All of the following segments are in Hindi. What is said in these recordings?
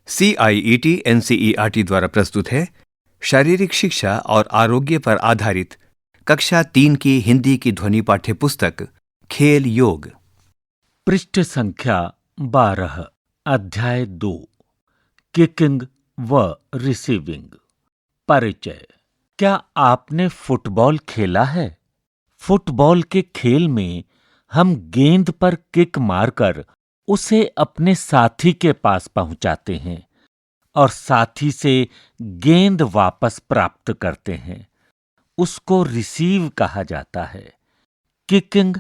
CIET NCERT द्वारा प्रस्तुत है शारीरिक शिक्षा और आरोग्य पर आधारित कक्षा 3 की हिंदी की ध्वनि पाठ्य पुस्तक खेल योग। पृष्ठ संख्या 12, अध्याय 2, किकिंग व रिसीविंग। परिचय। क्या आपने फुटबॉल खेला है? फुटबॉल के खेल में हम गेंद पर किक मारकर उसे अपने साथी के पास पहुंचाते हैं और साथी से गेंद वापस प्राप्त करते हैं। उसको रिसीव कहा जाता है। किकिंग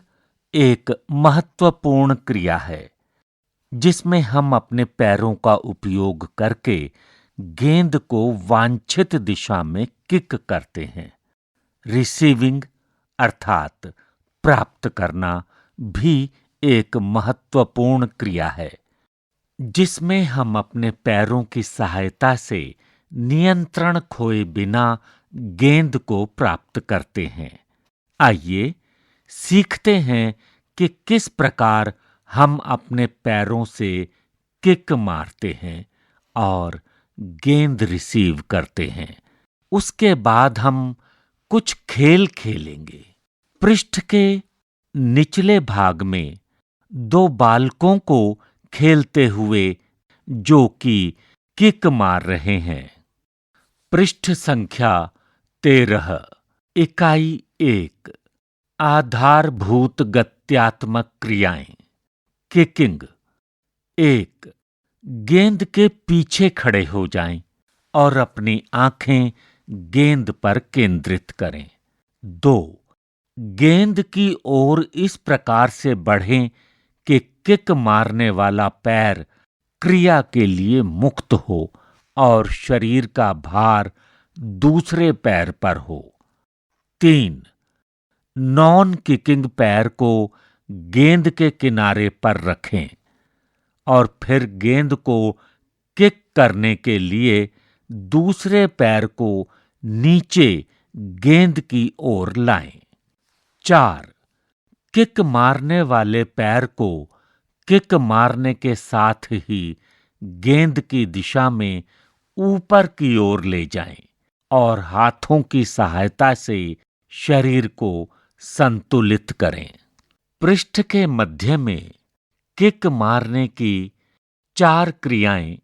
एक महत्वपूर्ण क्रिया है जिसमें हम अपने पैरों का उपयोग करके गेंद को वांछित दिशा में किक करते हैं। रिसीविंग अर्थात प्राप्त करना भी एक महत्वपूर्ण क्रिया है जिसमें हम अपने पैरों की सहायता से नियंत्रण खोए बिना गेंद को प्राप्त करते हैं। आइए सीखते हैं कि किस प्रकार हम अपने पैरों से किक मारते हैं और गेंद रिसीव करते हैं। उसके बाद हम कुछ खेल खेलेंगे। पृष्ठ के निचले भाग में 2 बालकों को खेलते हुए जो कि किक मार रहे हैं। पृष्ठ संख्या 13, इकाई 1, आधारभूत गत्यात्मक क्रियाएं। किकिंग। 1. गेंद के पीछे खड़े हो जाएं और अपनी आंखें गेंद पर केंद्रित करें। 2. गेंद की ओर इस प्रकार से बढ़ें कि किक मारने वाला पैर क्रिया के लिए मुक्त हो और शरीर का भार दूसरे पैर पर हो। 3. नॉन किकिंग पैर को गेंद के किनारे पर रखें और फिर गेंद को किक करने के लिए दूसरे पैर को नीचे गेंद की ओर लाएं। 4. किक मारने वाले पैर को किक मारने के साथ ही गेंद की दिशा में ऊपर की ओर ले जाएं और हाथों की सहायता से शरीर को संतुलित करें। पृष्ठ के मध्य में किक मारने की 4 क्रियाएं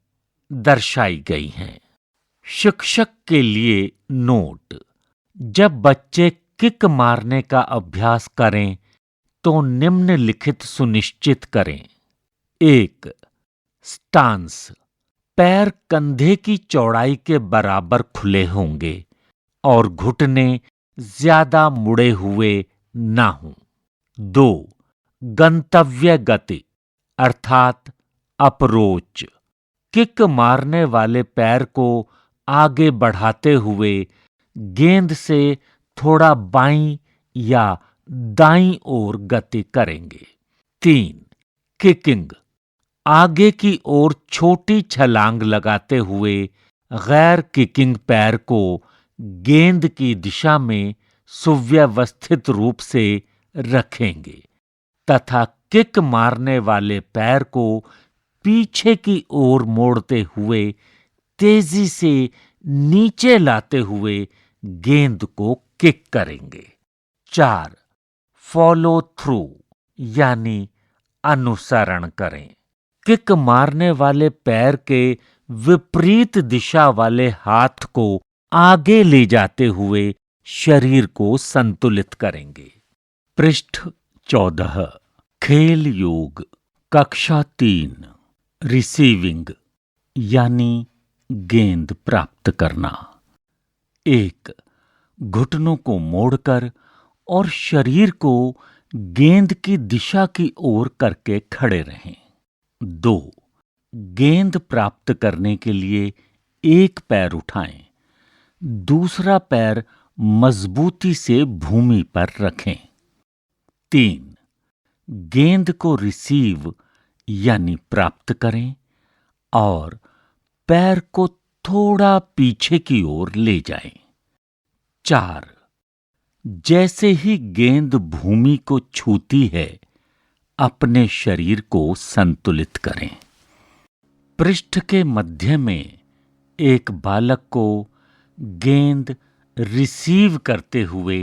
दर्शाई गई हैं। शिक्षक के लिए नोट। जब बच्चे किक मारने का अभ्यास करें तो निम्नलिखित सुनिश्चित करें। 1. स्टांस। पैर कंधे की चौड़ाई के बराबर खुले होंगे और घुटने ज्यादा मुड़े हुए ना हों। 2. गंतव्य गति अर्थात अप्रोच। किक मारने वाले पैर को आगे बढ़ाते हुए गेंद से थोड़ा बाईं या दाईं ओर गति करेंगे। 3. किकिंग। आगे की ओर छोटी छलांग लगाते हुए गैर किकिंग पैर को गेंद की दिशा में सुव्यवस्थित रूप से रखेंगे तथा किक मारने वाले पैर को पीछे की ओर मोड़ते हुए तेजी से नीचे लाते हुए गेंद को किक करेंगे। 4. फॉलो थ्रू यानी अनुसरण करें। किक मारने वाले पैर के विपरीत दिशा वाले हाथ को आगे ले जाते हुए शरीर को संतुलित करेंगे। पृष्ठ 14, खेल योग, कक्षा 3, रिसीविंग यानी गेंद प्राप्त करना। 1. घुटनों को मोड़कर और शरीर को गेंद की दिशा की ओर करके खड़े रहें। 2. गेंद प्राप्त करने के लिए एक पैर उठाएं, दूसरा पैर मजबूती से भूमि पर रखें। 3. गेंद को रिसीव यानी प्राप्त करें और पैर को थोड़ा पीछे की ओर ले जाएं। 4. जैसे ही गेंद भूमि को छूती है अपने शरीर को संतुलित करें। पृष्ठ के मध्य में एक बालक को गेंद रिसीव करते हुए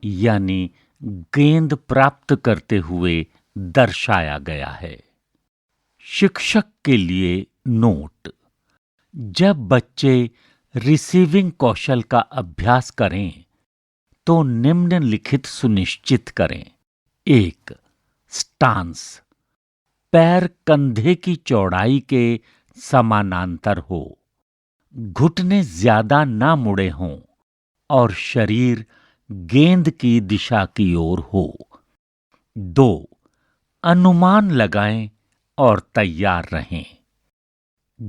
यानी गेंद प्राप्त करते हुए दर्शाया गया है। शिक्षक के लिए नोट: जब बच्चे रिसीविंग कौशल का अभ्यास करें तो निम्नलिखित सुनिश्चित करें। 1. स्टांस: पैर कंधे की चौड़ाई के समानांतर हो, घुटने ज्यादा ना मुड़े हों और शरीर गेंद की दिशा की ओर हो। 2. अनुमान लगाएं और तैयार रहें।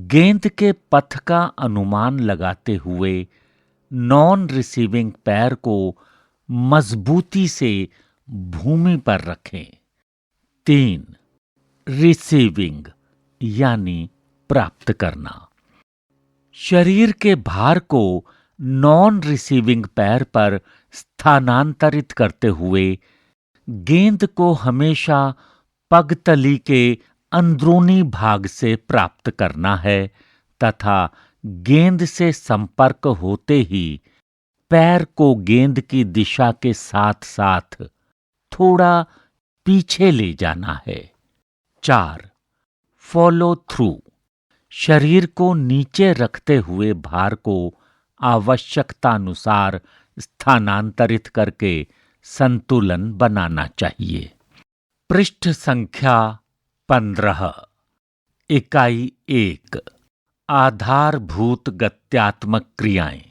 गेंद के पथ का अनुमान लगाते हुए नॉन रिसीविंग पैर को मजबूती से भूमि पर रखें। 3. रिसीविंग यानी प्राप्त करना: शरीर के भार को नॉन रिसीविंग पैर पर स्थानांतरित करते हुए गेंद को हमेशा पगतली के अंदरूनी भाग से प्राप्त करना है तथा गेंद से संपर्क होते ही पैर को गेंद की दिशा के साथ साथ थोड़ा पीछे ले जाना है। 4. फॉलो थ्रू: शरीर को नीचे रखते हुए भार को आवश्यकतानुसार स्थानांतरित करके संतुलन बनाना चाहिए। पृष्ठ संख्या 15। इकाई 1: आधारभूत गत्यात्मक क्रियाएं।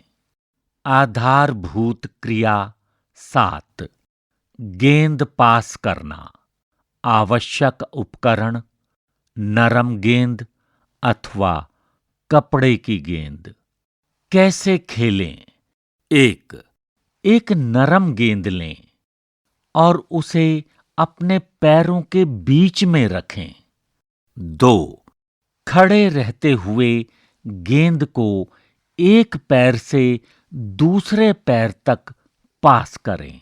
आधारभूत क्रिया 7: गेंद पास करना। आवश्यक उपकरण: नरम गेंद अथवा कपड़े की गेंद। कैसे खेलें? 1. एक नरम गेंद लें और उसे अपने पैरों के बीच में रखें। 2. खड़े रहते हुए गेंद को एक पैर से दूसरे पैर तक पास करें।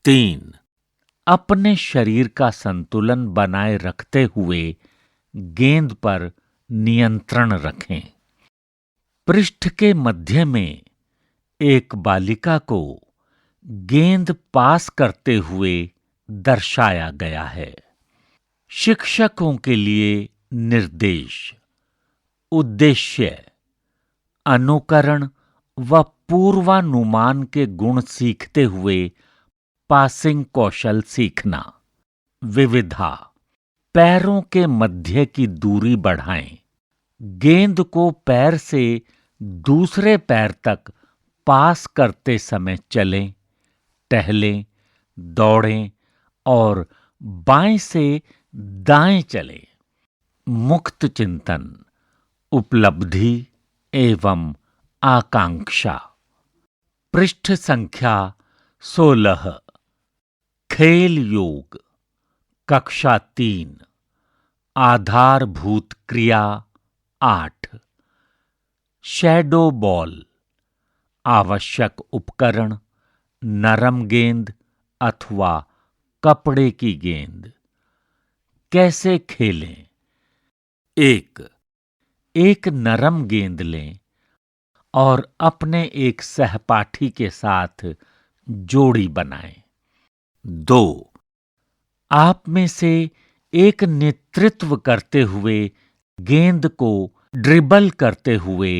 3. अपने शरीर का संतुलन बनाए रखते हुए गेंद पर नियंत्रण रखें। पृष्ठ के मध्य में एक बालिका को गेंद पास करते हुए दर्शाया गया है। शिक्षकों के लिए निर्देश। उद्देश्य: अनुकरण व पूर्वानुमान के गुण सीखते हुए पासिंग कौशल सीखना। विविधा: पैरों के मध्य की दूरी बढ़ाएं। गेंद को पैर से दूसरे पैर तक पास करते समय चलें, टहलें, दौड़ें और बाएं से दाएं चलें। मुक्त चिंतन, उपलब्धि एवं आकांक्षा। पृष्ठ संख्या 16। खेल योग, कक्षा 3। आधारभूत क्रिया 8। Shadow ball. आवश्यक उपकरण: नरम गेंद अथवा कपड़े की गेंद। कैसे खेलें? 1. एक नरम गेंद लें और अपने एक सहपाठी के साथ जोड़ी बनाएं। 2. आप में से एक नेतृत्व करते हुए गेंद को ड्रिबल करते हुए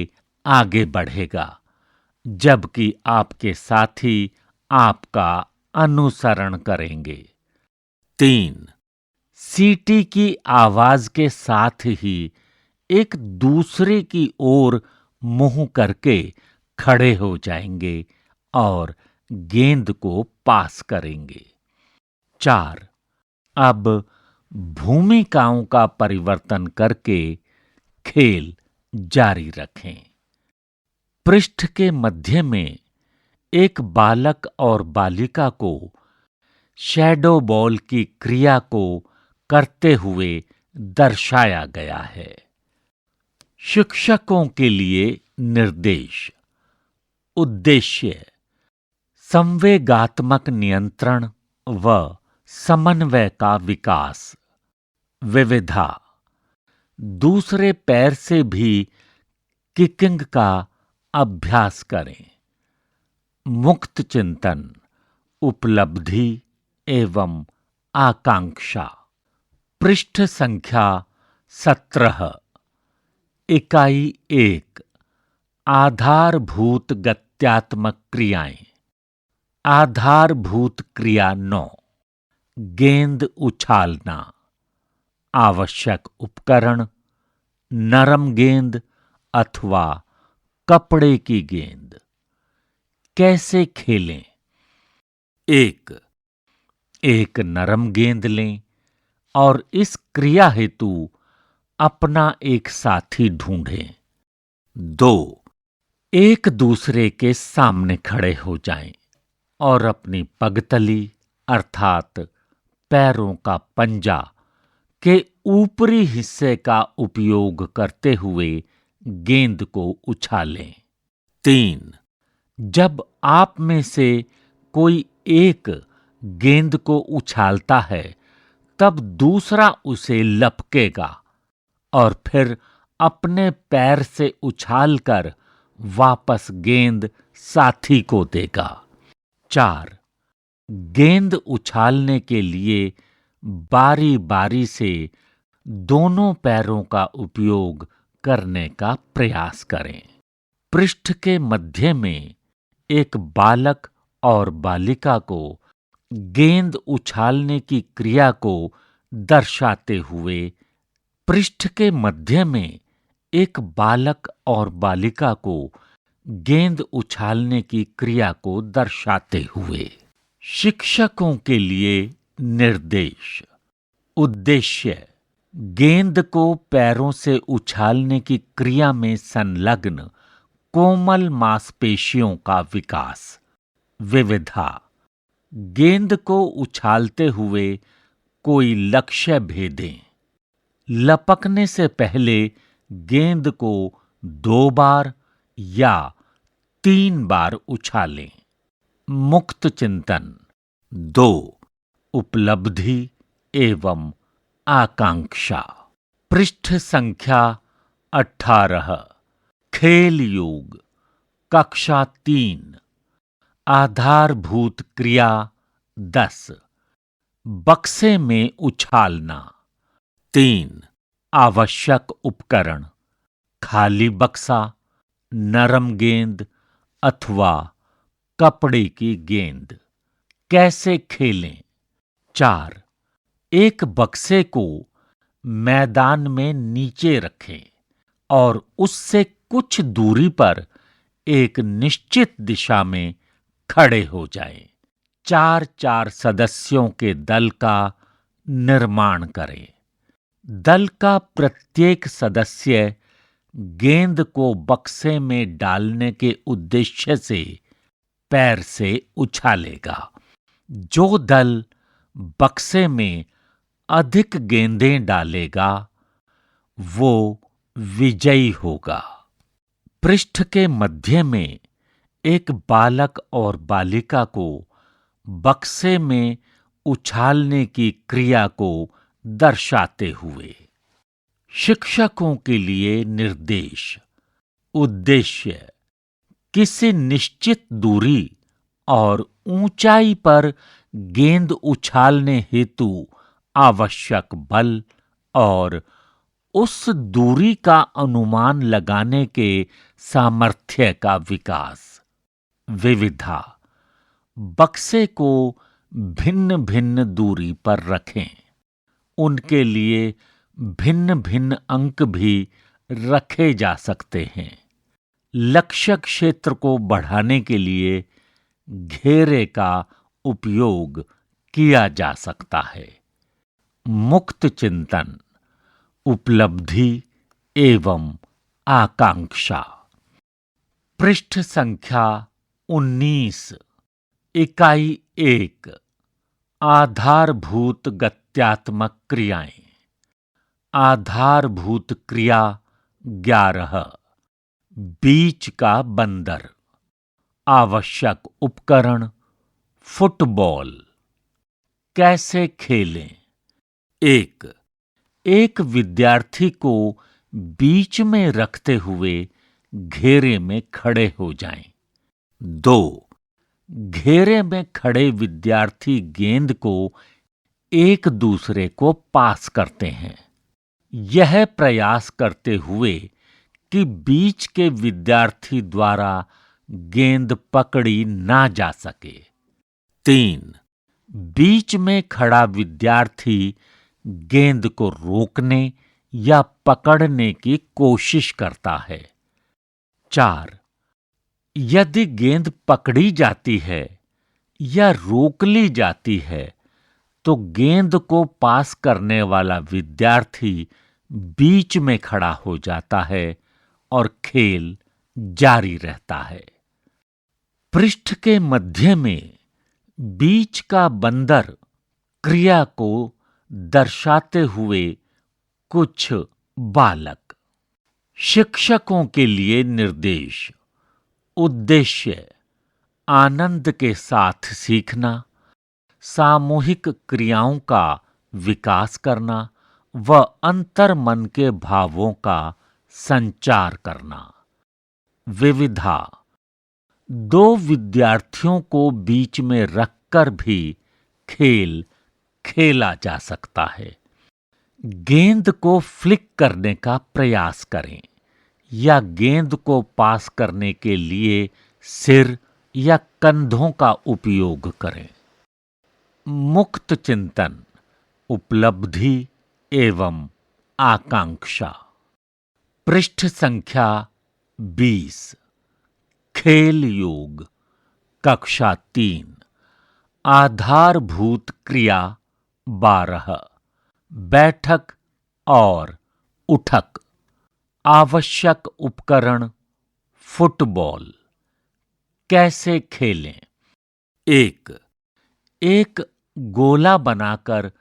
आगे बढ़ेगा, जबकि आपके साथी आपका अनुसरण करेंगे। 3. सीटी की आवाज के साथ ही एक दूसरे की ओर मुंह करके खड़े हो जाएंगे और गेंद को पास करेंगे। 4. अब भूमिकाओं का परिवर्तन करके खेल जारी रखें। पृष्ठ के मध्य में एक बालक और बालिका को शैडो बॉल की क्रिया को करते हुए दर्शाया गया है। शिक्षकों के लिए निर्देश। उद्देश्य: संवेगात्मक नियंत्रण व समन्वय का विकास। विविधा: दूसरे पैर से भी किकिंग का अभ्यास करें। मुक्त चिंतन, उपलब्धि एवं आकांक्षा। पृष्ठ संख्या 17। इकाई 1। आधारभूत गत्यात्मक क्रियाएं। आधारभूत क्रिया 9। गेंद उछालना। आवश्यक उपकरण: नरम गेंद अथवा कपड़े की गेंद। कैसे खेलें? 1। एक नरम गेंद लें और इस क्रिया हेतु अपना एक साथी ढूंढें। 2। एक दूसरे के सामने खड़े हो जाएं और अपनी पगतली अर्थात पैरों का पंजा के ऊपरी हिस्से का उपयोग करते हुए गेंद को उछालें। 3। जब आप में से कोई एक गेंद को उछालता है, तब दूसरा उसे लपकेगा और फिर अपने पैर से उछालकर वापस गेंद साथी को देगा। 4। गेंद उछालने के लिए बारी-बारी से दोनों पैरों का उपयोग करने का प्रयास करें। पृष्ठ के मध्य में एक बालक और बालिका को गेंद उछालने की क्रिया को दर्शाते हुए पृष्ठ के मध्य में एक बालक और बालिका को गेंद उछालने की क्रिया को दर्शाते हुए। शिक्षकों के लिए निर्देश। उद्देश्य: गेंद को पैरों से उछालने की क्रिया में संलग्न कोमल मांसपेशियों का विकास। विविधा: गेंद को उछालते हुए कोई लक्ष्य भेदें। लपकने से पहले गेंद को 2 बार या 3 बार उछालें। मुक्त चिंतन 2। उपलब्धि एवं आकांक्षा। पृष्ठ संख्या 18। खेल योग, कक्षा 3। आधारभूत क्रिया 10। बक्से में उछालना। 3। आवश्यक उपकरण: खाली बक्सा, नरम गेंद अथवा कपड़े की गेंद। कैसे खेलें? 4। एक बक्से को मैदान में नीचे रखें और उससे कुछ दूरी पर एक निश्चित दिशा में खड़े हो जाएं। 4-4 सदस्यों के दल का निर्माण करें। दल का प्रत्येक सदस्य गेंद को बक्से में डालने के उद्देश्य से पैर से उछालेगा। जो दल बक्से में अधिक गेंदें डालेगा, वो विजयी होगा। पृष्ठ के मध्य में एक बालक और बालिका को बक्से में उछालने की क्रिया को दर्शाते हुए। शिक्षकों के लिए निर्देश। उद्देश्य: किसी निश्चित दूरी और ऊंचाई पर गेंद उछालने हेतु आवश्यक बल और उस दूरी का अनुमान लगाने के सामर्थ्य का विकास। विविधा: बक्से को भिन्न-भिन्न दूरी पर रखें। उनके लिए भिन्न-भिन्न अंक भी रखे जा सकते हैं। लक्ष्य क्षेत्र को बढ़ाने के लिए घेरे का उपयोग किया जा सकता है। मुक्त चिंतन, उपलब्धि एवं आकांक्षा। पृष्ठ संख्या 19। इकाई 1। आधारभूत गत्यात्मक क्रियाएं। आधारभूत क्रिया 11। बीच का बंदर। आवश्यक उपकरण: फुटबॉल। कैसे खेलें? 1। एक विद्यार्थी को बीच में रखते हुए घेरे में खड़े हो जाएं। 2. घेरे में खड़े विद्यार्थी गेंद को एक दूसरे को पास करते हैं, यह प्रयास करते हुए कि बीच के विद्यार्थी द्वारा गेंद पकड़ी ना जा सके। 3. बीच में खड़ा विद्यार्थी गेंद को रोकने या पकड़ने की कोशिश करता है। 4. यदि गेंद पकड़ी जाती है या रोक ली जाती है तो गेंद को पास करने वाला विद्यार्थी बीच में खड़ा हो जाता है और खेल जारी रहता है। पृष्ठ के मध्य में बीच का बंदर क्रिया को दर्शाते हुए कुछ बालक। शिक्षकों के लिए निर्देश। उद्देश्य: आनंद के साथ सीखना, सामूहिक क्रियाओं का विकास करना व अंतर्मन के भावों का संचार करना। विविधा: 2 विद्यार्थियों को बीच में रखकर भी खेल खेला जा सकता है। गेंद को फ्लिक करने का प्रयास करें या गेंद को पास करने के लिए सिर या कंधों का उपयोग करें। मुक्त चिंतन, उपलब्धि एवं आकांक्षा। पृष्ठ संख्या 20। खेल योग, कक्षा 3। आधारभूत क्रिया 12। बैठक और उठक। आवश्यक उपकरण: फुटबॉल। कैसे खेलें? 1. एक गोला बनाकर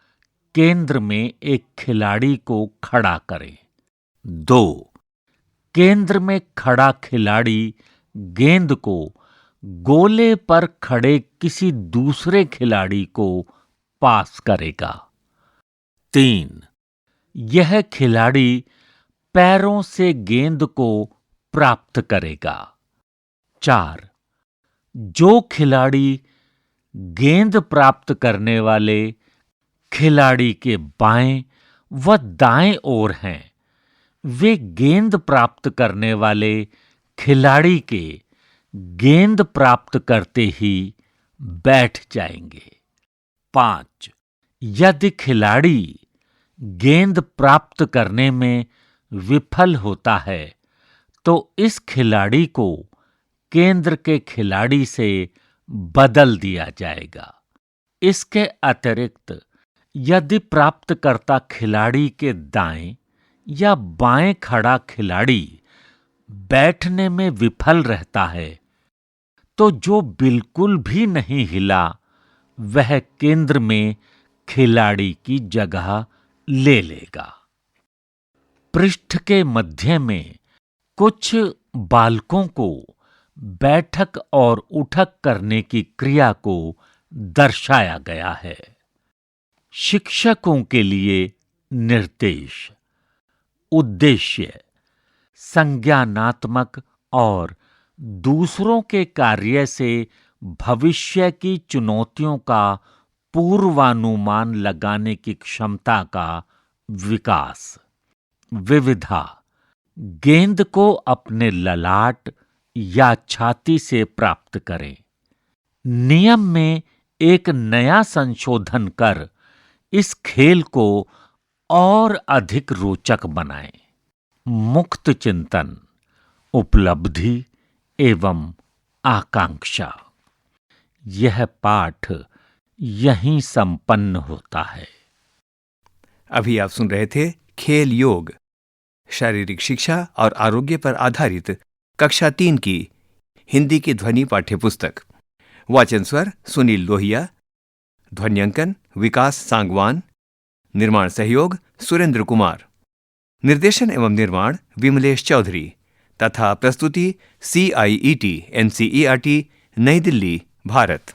केंद्र में एक खिलाड़ी को खड़ा करें। 2. केंद्र में खड़ा खिलाड़ी गेंद को गोले पर खड़े किसी दूसरे खिलाड़ी को पास करेगा। 3. यह खिलाड़ी पैरों से गेंद को प्राप्त करेगा। 4. जो खिलाड़ी गेंद प्राप्त करने वाले खिलाड़ी के बाएं व दाएं ओर हैं, वे गेंद प्राप्त करने वाले खिलाड़ी के गेंद प्राप्त करते ही बैठ जाएंगे। 5. यदि खिलाड़ी गेंद प्राप्त करने में विफल होता है तो इस खिलाड़ी को केंद्र के खिलाड़ी से बदल दिया जाएगा। इसके अतिरिक्त यदि प्राप्तकर्ता खिलाड़ी के दाएं या बाएं खड़ा खिलाड़ी बैठने में विफल रहता है तो जो बिल्कुल भी नहीं हिला वह केंद्र में खिलाड़ी की जगह ले लेगा। पृष्ठ के मध्य में कुछ बालकों को बैठक और उठक करने की क्रिया को दर्शाया गया है। शिक्षकों के लिए निर्देश। उद्देश्य: संज्ञानात्मक और दूसरों के कार्य से भविष्य की चुनौतियों का पूर्वानुमान लगाने की क्षमता का विकास। विविधा: गेंद को अपने ललाट या छाती से प्राप्त करें। नियम में एक नया संशोधन कर इस खेल को और अधिक रोचक बनाएं। मुक्त चिंतन, उपलब्धि एवं आकांक्षा। यह पाठ यहीं संपन्न होता है। अभी आप सुन रहे थे खेल योग, शारीरिक शिक्षा और आरोग्य पर आधारित कक्षा 3 की हिंदी की ध्वनि पाठ्यपुस्तक। वाचन स्वर सुनील लोहिया, ध्वन्यांकन विकास सांगवान, निर्माण सहयोग सुरेंद्र कुमार, निर्देशन एवं निर्माण विमलेश चौधरी तथा प्रस्तुति CIET NCERT नई दिल्ली, भारत।